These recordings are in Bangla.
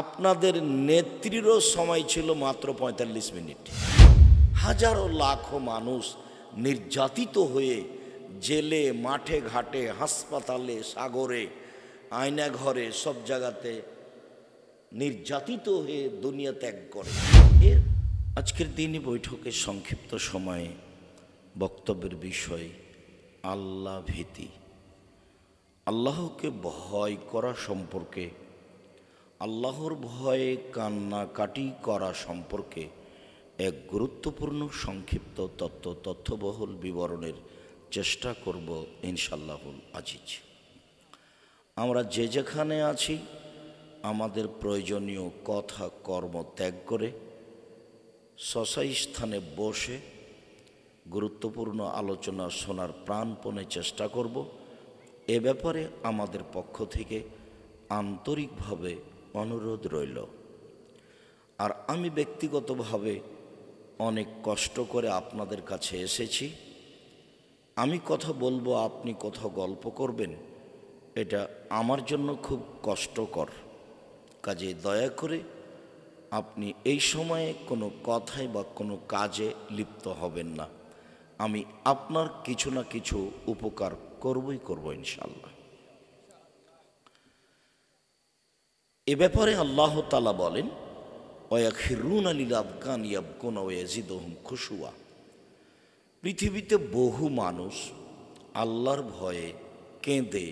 আপনাদের নেত্রীরও সময় ছিল মাত্র ৪৫ মিনিট। হাজারো লাখো মানুষ নির্যাতিত হয়ে জেলে, মাঠে ঘাটে, হাসপাতালে, সাগরে, আয়নাঘরে, সব জায়গাতে নির্যাতিত হয়ে দুনিয়া ত্যাগ করে। এর আজকের দিনই বৈঠকের সংক্ষিপ্ত সময়ে বক্তব্যের বিষয় আল্লাহ ভীতি, আল্লাহকে ভয় করা সম্পর্কে, আল্লাহর ভয়ে কান্নাকাটি করা সম্পর্কে এক গুরুত্বপূর্ণ সংক্ষিপ্ত তথ্যবহুল বিবরণের চেষ্টা করব ইনশাআল্লাহুল আজিজ। আমরা যে যেখানে আছি আমাদের প্রয়োজনীয় কথা কর্ম ত্যাগ করে স্বস্থায়ী স্থানে বসে গুরুত্বপূর্ণ আলোচনা শোনার প্রাণপণে চেষ্টা করব। এ ব্যাপারে আমাদের পক্ষ থেকে আন্তরিকভাবে অনুরোধ রইল। আর আমি ব্যক্তিগতভাবে অনেক কষ্ট করে আপনাদের কাছে এসেছি। আমি কথা বলবো, আপনি কথা গল্প করবেন, এটা আমার জন্য খুব কষ্টকর। কাজে দয়া করে আপনি এই সময়ে কোনো কথায় বা কোনো কাজে লিপ্ত হবেন না। আমি আপনার কিছু না কিছু উপকার করবই করব ইনশাআল্লাহ। এ ব্যাপারে আল্লাহ তাআলা বলেন, ওয়াখিরুনা লিল আযকান ইয়াবকুনা ওয়া ইয়াজিদুহুম খুশুয়া। পৃথিবীতে বহু মানুষ আল্লাহর ভয়ে কেঁদে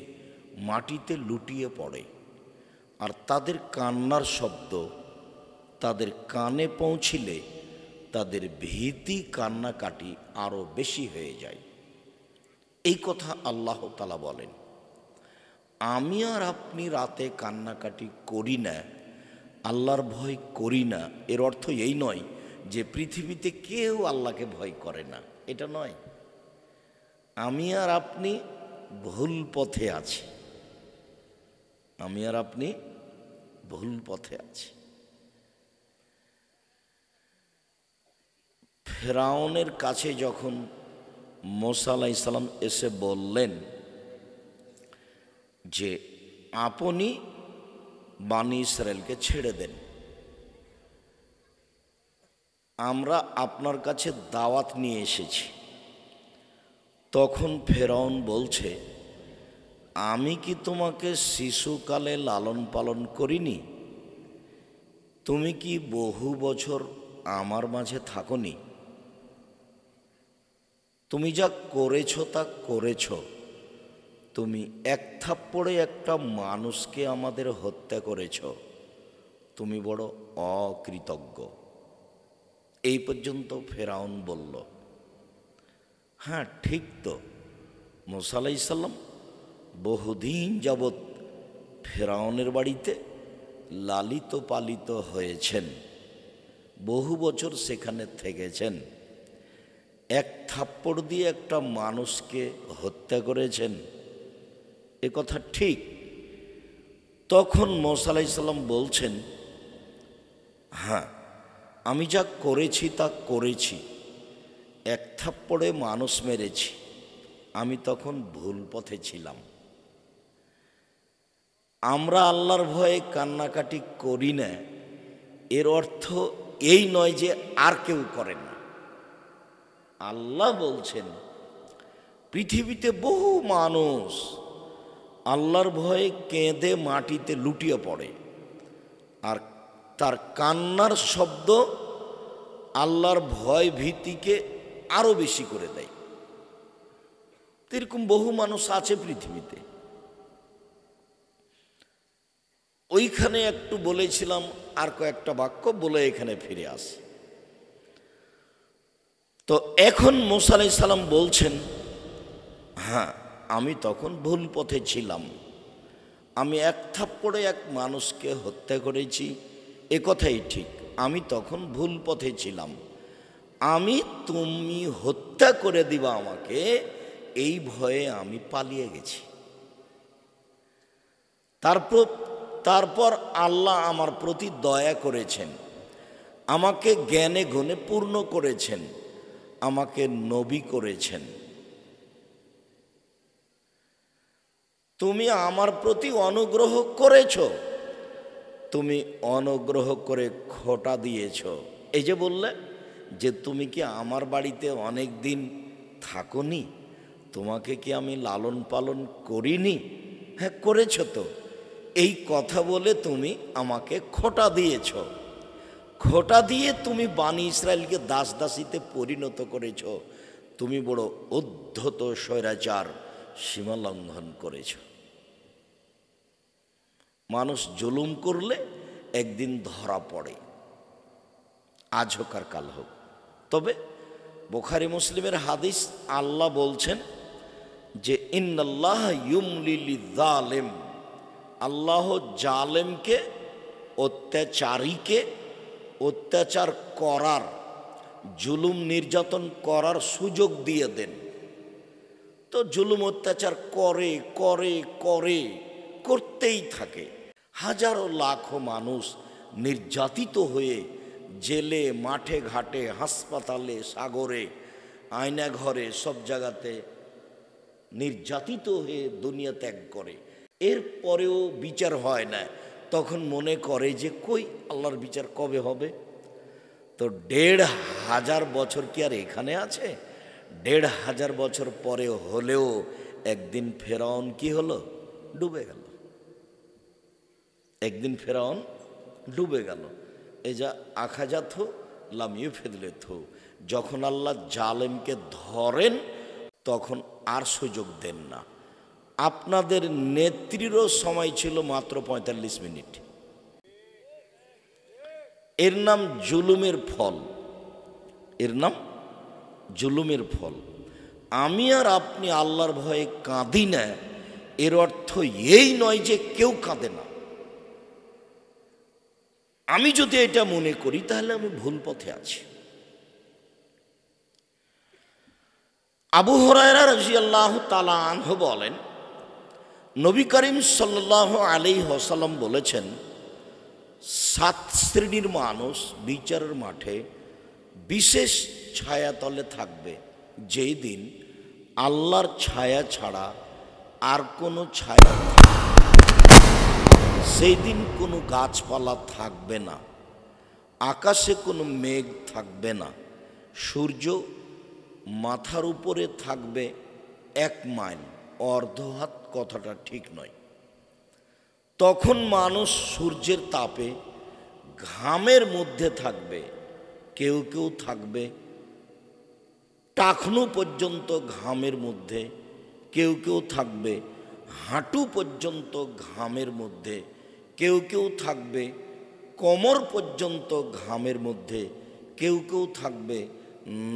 মাটিতে লুটিয়ে পড়ে, আর তাদের কান্নার শব্দ তাদের কানে পৌঁছিলে তাদের ভীতি, কান্নাকাটি আরও বেশি হয়ে যায়। এই কথা আল্লাহ তাআলা বলেন। আমি আর আপনি রাতে কান্নাকাটি করি না, আল্লাহর ভয় করি না, এর অর্থ এই নয় যে পৃথিবীতে কেউ আল্লাহকে ভয় করে না, এটা নয়। আমি আর আপনি ভুল পথে আছি, আমি আর আপনি ভুল পথে আছি। ফেরাউনের কাছে যখন মুসা আলাইহিস সালাম এসে বললেন যে আপনি বানি ইসরায়েলকে ছেড়ে দেন, আমরা আপনার কাছে দাওয়াত নিয়ে এসেছি, তখন ফেরাউন বলছে, আমি কি তোমাকে শিশুকালে লালন পালন করিনি? তুমি কি বহু বছর আমার মাঝে থাকোনি? তুমি যা করেছ তা করেছ। তুমি এক থাপ্পড়ে একটা মানুষকে আমাদের হত্যা করেছ। তুমি বড় অকৃতজ্ঞ। এই পর্যন্ত ফেরাউন বলল। হ্যাঁ, ঠিক তো, মুসা আলাইহিস সালাম বহুদিন যাবৎ ফেরাউনের বাড়িতে লালিত পালিত হয়েছেন, বহু বছর সেখানে থেকেছেন, এক থাপ্পড় দিয়ে একটা মানুষকে হত্যা করেছেন, এ কথা ঠিক। তখন মুসা আলাইহিস সালাম বলছেন, হ্যাঁ, আমি যা করেছি তা করেছি, এক থাপ্পড়ে মানুষ মেরেছি, আমি তখন ভুল পথে ছিলাম। আমরা আল্লাহর ভয়ে কান্নাকাটি করি না, এর অর্থ এই নয় যে আর কেউ করে না। আল্লাহ বলছেন পৃথিবীতে বহু মানুষ আল্লাহর ভয়ে কেঁদে মাটিতে লুটিয়ে পড়ে, আর তার কান্নার শব্দ আল্লাহর ভয় ভীতিকে আরো বেশি করে দেয়। এরকম বহু মানুষ আছে পৃথিবীতে। ওইখানে একটু বলেছিলাম, আর কয়েকটা বাক্য বলে এখানে ফিরে আসি। তো এখন মুসা আলাইহিস সালাম বলছেন, হ্যাঁ, আমি তখন ভুল পথে ছিলাম, আমি এক থাপ্পড়ে এক মানুষকে হত্যা করেছি, এ কথাই ঠিক, আমি তখন ভুল পথে ছিলাম। তুমি হত্যা করে দিবা আমাকে, এই ভয়ে আমি পালিয়ে গেছি। তারপর আল্লাহ আমার প্রতি দয়া করেছেন, আমাকে জ্ঞানে গুণে পূর্ণ করেছেন, আমাকে নবী করেছেন। তুমি আমার প্রতি অনুগ্রহ করেছ, তুমি অনুগ্রহ করে খোঁটা দিয়েছ। এই যে বললে যে তুমি কি আমার বাড়িতে অনেক দিন থাকোনি, তোমাকে কি আমি লালন পালন করিনি? হ্যাঁ করেছ তো। এই কথা বলে তুমি আমাকে খোঁটা দিয়েছ। খোঁটা দিয়ে তুমি বানি ইসরায়েলকে দাস দাসীতে পরিণত করেছ। তুমি বড় উদ্ধত স্বৈরাচার, সীমা লঙ্ঘন করেছ। মানুষ জুলুম করলে একদিন ধরা পড়ে, আজ হোক আর কাল হোক। তবে বুখারী মুসলিমের হাদিস, আল্লাহ বলছেন যে ইন্নাল্লাহ ইউমলি লিযালিম, আল্লাহ জালেমকে, অত্যাচারীকে অত্যাচার করার, জুলুম নির্যাতন করার সুযোগ দিয়ে দেন। তো জুলুম অত্যাচার করে করে করে করতেই থাকে। হাজারো লাখো মানুষ নির্যাতিত হয়ে জেলে, মাঠে ঘাটে, হাসপাতালে, সাগরে, আয়নাঘরে, সব জায়গাতে নির্যাতিত হয়ে দুনিয়া ত্যাগ করে। এরপরেও বিচার হয় না। তখন মনে করে যে কই আল্লাহর বিচার কবে হবে? তো ১৫০০ বছর কি আর এখানে আছে? ১৫০০ বছর পরে হলেও একদিন ফেরাউন কি হলো? ডুবে গেল। একদিন ফেরাউন ডুবে গেল। এই যা আখাজাত লামিয়ে ফেদলে থো, যখন আল্লাহ জালেমকে ধরেন তখন আর সুযোগ দেন না। আপনাদের নেত্রীরও সময় ছিল মাত্র ৪৫ মিনিট। এর নাম জুলুমের ফল, এর নাম জুলুমের ফল। আমি আর আপনি আল্লাহর ভয়ে কাঁদি না, এর অর্থ এই নয় যে কেউ কাঁদে না। আমি যদি এটা মনে করি তাহলে আমি ভুল পথে আছি। আবু হুরায়রা রাদিয়াল্লাহু তাআলা আনহু বলেন, নবী করিম সাল্লাল্লাহু আলাইহি ওয়াসাল্লাম বলেছেন, ৭ শ্রেণীর মানুষ বিচারের মাঠে বিশেষ ছায়াতলে থাকবে, যেই দিন আল্লাহর ছায়া ছাড়া আর কোনো ছায়া, সেই দিন কোনো গাছপালা থাকবে না, আকাশে কোনো মেঘ থাকবে না, সূর্য মাথার উপরে থাকবে ১ মাইল, অর্ধ হাত কথাটা ঠিক নয়। তখন মানুষ সূর্যের তাপে ঘামের মধ্যে থাকবে, কেউ কেউ থাকবে টাকনু পর্যন্ত ঘামের মধ্যে, কেউ কেউ থাকবে হাঁটু পর্যন্ত ঘামের মধ্যে, কেউ কেউ থাকবে কোমর পর্যন্ত ঘামের মধ্যে, কেউ কেউ থাকবে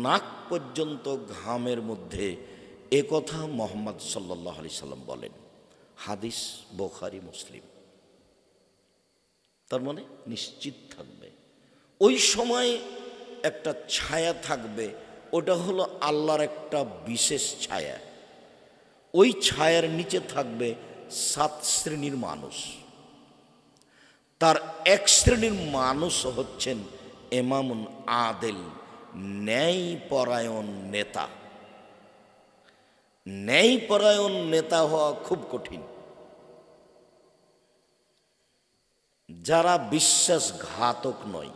নাক পর্যন্ত ঘামের মধ্যে। এ কথা মুহাম্মদ সাল্লাল্লাহু আলাইহি সাল্লাম বলেন। হাদিস বুখারী মুসলিম। তার মানে নিশ্চিত থাকবে ওই সময় একটা ছায়া থাকবে, ওটা হলো আল্লাহর একটা বিশেষ ছায়া। ওই ছায়ার নিচে থাকবে ৭ শ্রেণীর মানুষ। তার ১ শ্রেণীর মানুষ হচ্ছেন ইমামুন আদিল, ন্যায়পরায়ণ নেতা। ন্যায়পরায়ণ নেতা হওয়া খুব কঠিন। যারা বিশ্বাসঘাতক নয়,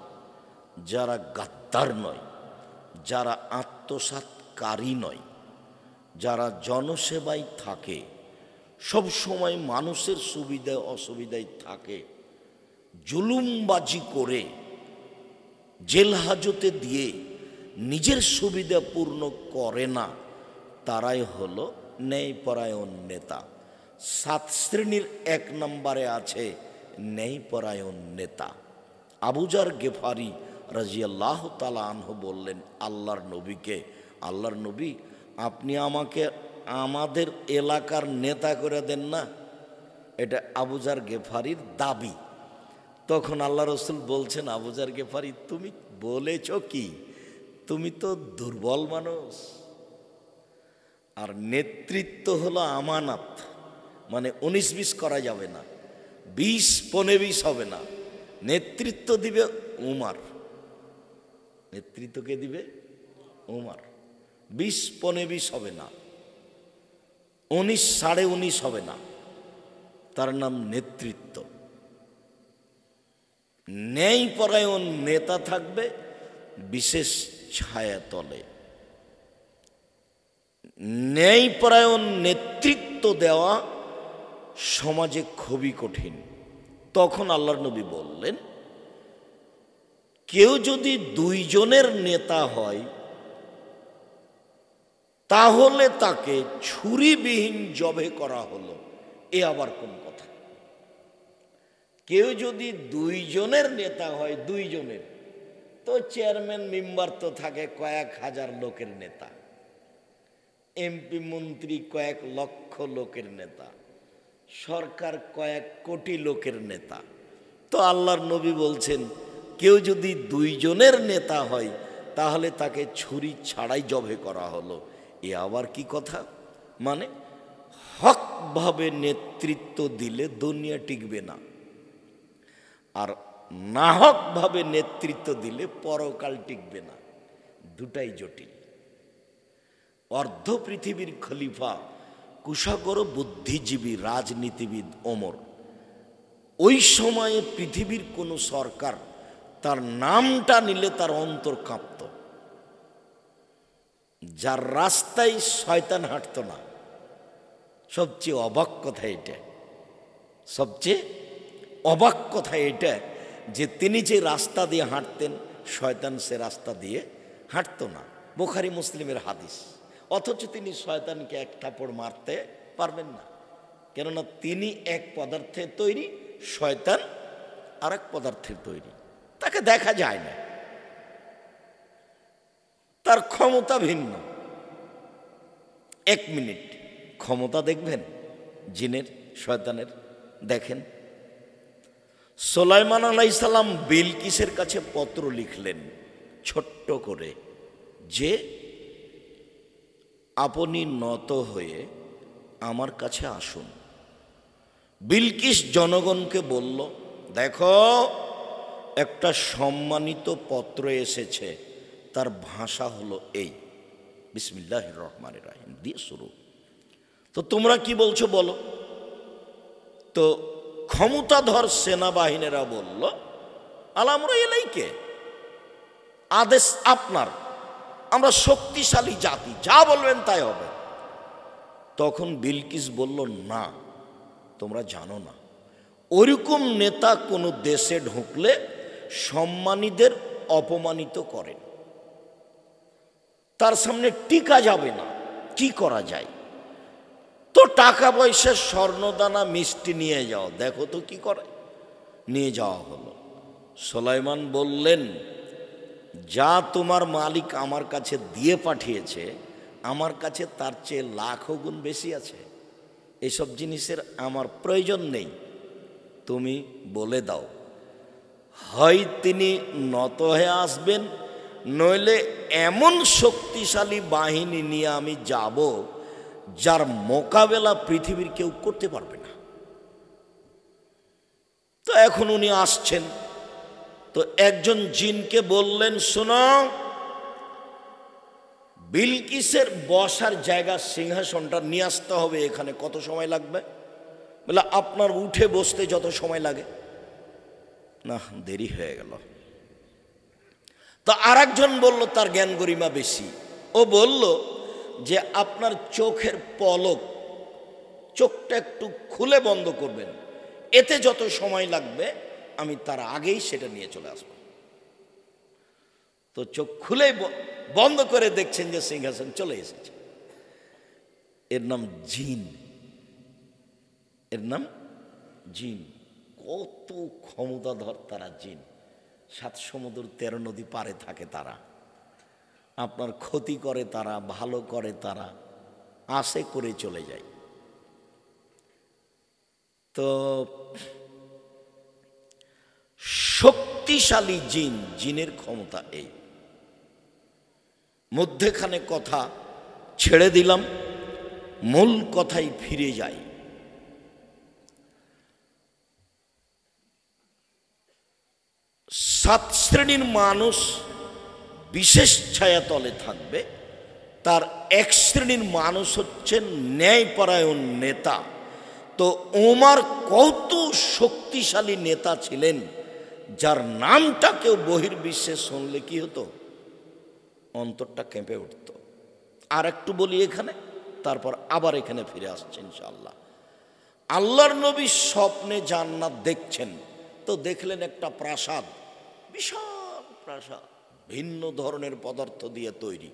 যারা গাদ্দার নয়, যারা আত্মসাৎকারী নয়, যারা জনসেবায় থাকে, সব সময় মানুষের সুবিধায় অসুবিধায় থাকে, জুলুমবাজি করে জেল হাজতে দিয়ে নিজের সুবিধা পূর্ণ করে না, তারাই হলো ন্যায়পরায়ণ নেতা। ৭ শ্রেণীর ১ নম্বরে আছে ন্যায়পরায়ণ নেতা। আবু যার গেফারি রাদিয়াল্লাহু তাআলা আনহু বললেন আল্লাহর নবীকে, আল্লাহর নবী আপনি আমাকে আমাদের এলাকার নেতা করে দেন না। এটা আবু যার গেফারির দাবি। তখন আল্লাহ রসুল বলছেন, আবু যার গেফারি তুমি বলেছ কি? তুমি তো দুর্বল মানুষ। আর নেতৃত্ব হলো আমানত, মানে ১৯-২০ করা যাবে না, ২০-১৫-২০ হবে না। নেতৃত্ব দিবে উমার। নেতৃত্বকে দিবে উমার। ২০-১৫-২০ হবে না, ১৯-১৯.৫ হবে না। তার নাম নেতৃত্ব। ন্যায়পরায়ণ নেতা থাকবে বিশেষ ছায়াতলে। ন্যায়পরায়ণ নেতৃত্ব দেওয়া সমাজে খুবই কঠিন। তখন আল্লাহর নবী বললেন, কেউ যদি দুইজনের নেতা হয় তাহলে তাকে ছুরিবিহীন জবে করা হলো। এ আবার কোন কথা? কেউ যদি দুইজনের নেতা হয়, দুইজনের, তো চেয়ারম্যান মেম্বার তো থাকে কয়েক হাজার লোকের নেতা, এমপি মন্ত্রী কয়েক লক্ষ লোকের নেতা, সরকার কয়েক কোটি লোকের নেতা। তো আল্লাহর নবী বলছেন, কেউ যদি দুইজনের নেতা হয় তাহলে তাকে ছুরি ছাড়াই জবে করা হলো। এ আবার কি কথা? মানে হকভাবে নেতৃত্ব দিলে দুনিয়া টিকবে না, আর নাহকভাবে নেতৃত্ব দিলে পরকাল টিকবে না। দুটাই জটিল। অর্ধ পৃথিবীর খলিফা, কুশাগর বুদ্ধিজীবী রাজনীতিবিদ ওমর, ওই সময়ে পৃথিবীর কোনো সরকার তার নামটা নিলে তার অন্তর কাঁপত। যার রাস্তায় শয়তান হাঁটত না। সবচেয়ে অবাক কথা এটা, সবচেয়ে অবাক কথা এটা যে তিনি যে রাস্তা দিয়ে হাঁটতেন শয়তান সে রাস্তা দিয়ে হাঁটত না। বুখারী মুসলিমের হাদিস। অথচ তিনি শয়তানকে এক থাপড় মারতে পারবেন না, কেননা তিনি এক পদার্থের তৈরি, শয়তান আর এক পদার্থের তৈরি। তাকে দেখা যায় না, তার ক্ষমতা ভিন্ন। 1 মিনিট ক্ষমতা দেখবেন জিনের, শয়তানের। দেখেন, সুলাইমান আলাইহিস সালাম বিলকিসের কাছে পত্র লিখলেন ছোট্ট করে যে আপনি নত হয়ে আমার কাছে আসুন। বিলকিস জনগণকে বলল, দেখো একটা সম্মানিত পত্র এসেছে, তার ভাষা হলো এই, বিসমিল্লাহির রহমানির রহিম দিয়ে শুরু। তো তোমরা কি বলছো বলো। তো ক্ষমতাধর সেনাবাহিনীরা বলল, আল-আমরু ইলাইকে, আদেশ আপনার, আমরা শক্তিশালী জাতি, যা বলবেন তাই হবে। তখন বিলকিস বলল, না, তোমরা জানো না, ওরকম নেতা কোনো দেশে ঢুকলে সম্মানীদের অপমানিত করেন, তার সামনে টিকা যাবে না, কি করা যায়? তো টাকা পয়সা, স্বর্ণদানা, মিষ্টি নিয়ে যাও, দেখো তো কি করে। নিয়ে যাওয়া হলো। সুলাইমান বললেন, যা তোমার মালিক আমার কাছে দিয়ে পাঠিয়েছে, আমার কাছে তার চেয়ে লাখো গুণ বেশি আছে। এসব জিনিসের আমার প্রয়োজন নেই, তুমি বলে দাও। হয় তিনি নত হয়ে আসবেন, নইলে এমন শক্তিশালী বাহিনী নিয়ে আমি যাব যার মোকাবেলা পৃথিবীর কেউ করতে পারবে না। তো এখন উনি আসছেন। তো একজন জিনকে বললেন, শোনো, বিলকিসের বসার জায়গা, সিংহাসনটা নিয়ে আসতে হবে এখানে। কত সময় লাগবে? বলে, আপনার উঠে বসতে যত সময় লাগে। না, দেরি হয়ে গেল। তো আরেকজন বলল, তার জ্ঞান গরিমা বেশি, ও বলল যে আপনার চোখের পলক, চোখটা একটু খুলে বন্ধ করবেন, এতে যত সময় লাগবে আমি তার আগেই সেটা নিয়ে চলে আসব। তো চোখ খুলে বন্ধ করে দেখছেন যে সিংহাসন চলে এসেছে। এর নাম জিন, এর নাম জিন। কত ক্ষমতাধর তারা জিন। 7 সমুদ্র 13 নদী পারে থাকে তারা। আপনার ক্ষতি করে তারা, ভালো করে তারা, আসে করে চলে যায়। তো শক্তিশালী জিন, জিনের ক্ষমতা এই। মধ্যেখানে কথা ছেড়ে দিলাম, মূল কথাই ফিরে যাই। সাত শ্রেণীর মানুষ বিশেষ ছায়াতলে থাকবে। তার এক শ্রেণীর মানুষ হচ্ছেন ন্যায়পরায়ণ নেতা। তো ওমর কত শক্তিশালী নেতা ছিলেন যার নামটা কেউ বহির্বিশ্বে শুনলে কি হতো, অন্তরটা কেঁপে উঠত। আর একটু বলি এখানে, তারপর আবার এখানে ফিরে আসছে ইনশাআল্লাহ। আল্লাহর নবী স্বপ্নে জান্নাত দেখছেন, তো দেখলেন একটা প্রাসাদ, বিশাল প্রাসাদ, ভিন্ন ধরনের পদার্থ দিয়ে তৈরি।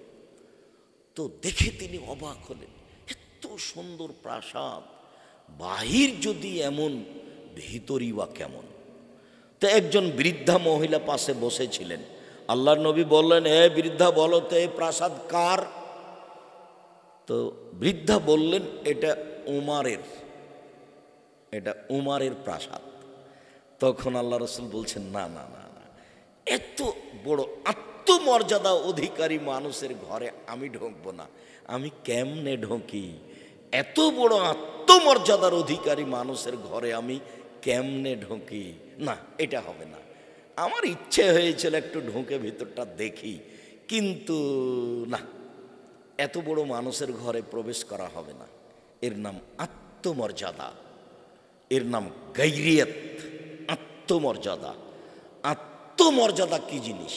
তো দেখে তিনি অবাক হলেন, এত সুন্দর প্রাসাদ, বাহির যদি এমন, ভিতরই বা কেমন। তো একজন বৃদ্ধা মহিলা পাশে বসেছিলেন। আল্লাহর নবী বললেন, এ বৃদ্ধা বলো তো এই প্রাসাদ কার? তো বৃদ্ধা বললেন, এটা উমারের, এটা উমারের প্রাসাদ। তখন আল্লাহ রসুল বলছেন, না না না না, এত বড় আত্মমর্যাদা অধিকারী মানুষের ঘরে আমি ঢুকবো না। আমি কেমনে ঢুকি? এত বড় আত্মমর্যাদার অধিকারী মানুষের ঘরে আমি কেমনে ঢুকি? না, এটা হবে না। আমার ইচ্ছে হয়েছিল একটু ঢুকে ভিতরটা দেখি, কিন্তু না, এত বড় মানুষের ঘরে প্রবেশ করা হবে না। এর নাম আত্মমর্যাদা, এর নাম গায়রিয়ত, আত্মমর্যাদা। আত্মমর্যাদা কি জিনিস?